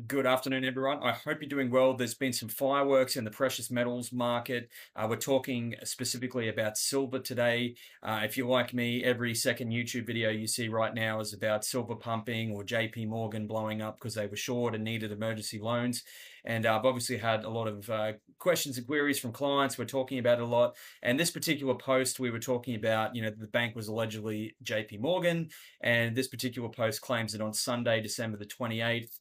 Good afternoon, everyone. I hope you're doing well. There's been some fireworks in the precious metals market. We're talking specifically about silver today. If you're like me, every second YouTube video you see right now is about silver pumping or JP Morgan blowing up because they were short and needed emergency loans. And I've obviously had a lot of questions and queries from clients. We're talking about it a lot. And this particular post, we were talking about, the bank was allegedly JP Morgan. And this particular post claims that on Sunday, December the 28th,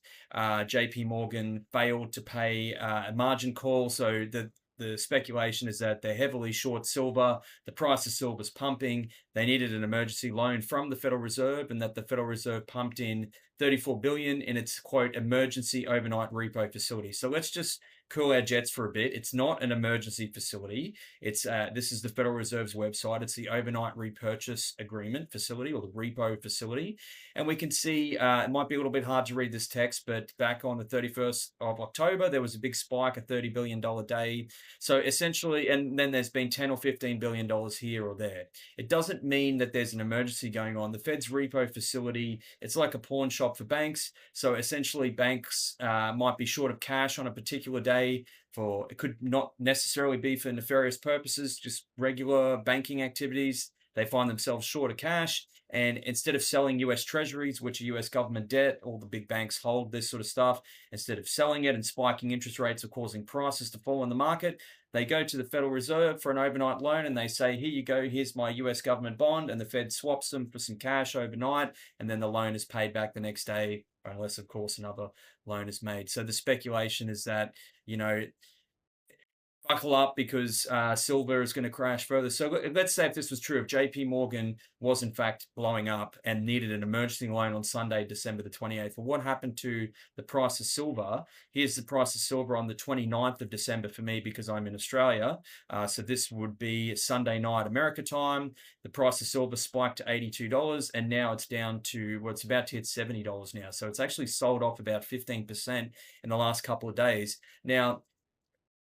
JP Morgan failed to pay a margin call. So the speculation is that they're heavily short silver. The price of silver is pumping. They needed an emergency loan from the Federal Reserve, and that the Federal Reserve pumped in 34 billion in its quote emergency overnight repo facility. So let's just cool our jets for a bit. It's not an emergency facility. It's this is the Federal Reserve's website. It's the overnight repurchase agreement facility, or the repo facility. And we can see it might be a little bit hard to read this text, but back on the 31st of October, there was a big spike, a $30 billion day. So essentially, and then there's been 10 or $15 billion here or there. It doesn't mean that there's an emergency going on. The Fed's repo facility, it's like a pawn shop for banks. So essentially, banks might be short of cash on a particular day. It could not necessarily be for nefarious purposes, just regular banking activities. They find themselves short of cash. And instead of selling US treasuries, which are US government debt, all the big banks hold this sort of stuff, instead of selling it and spiking interest rates or causing prices to fall in the market, they go to the Federal Reserve for an overnight loan and they say, here you go, here's my US government bond. And the Fed swaps them for some cash overnight. And then the loan is paid back the next day, unless, of course, another loan is made. So the speculation is that, buckle up because silver is going to crash further. So let's say if this was true, if JP Morgan was in fact blowing up and needed an emergency loan on Sunday, December the 28th, well, what happened to the price of silver? Here's the price of silver on the 29th of December for me because I'm in Australia. So this would be Sunday night America time. The price of silver spiked to $82 and now it's down to, well, it's about to hit $70 now. So it's actually sold off about 15% in the last couple of days. Now,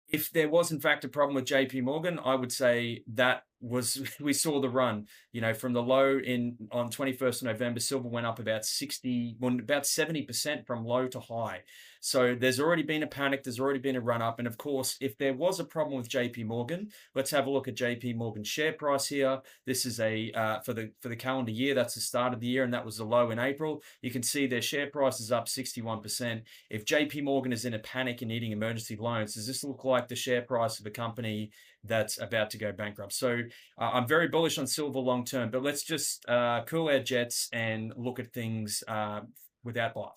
if there was in fact a problem with JP Morgan, I would say that was we saw the run. From the low on 21st of November, silver went up about 70% from low to high. So there's already been a panic, there's already been a run up. And of course, if there was a problem with JP Morgan, let's have a look at JP Morgan's share price here. This is for the calendar year, that's the start of the year, and that was the low in April. You can see their share price is up 61%. If JP Morgan is in a panic and needing emergency loans, does this look like the share price of a company that's about to go bankrupt? So I'm very bullish on silver long term, but let's just cool our jets and look at things without bias.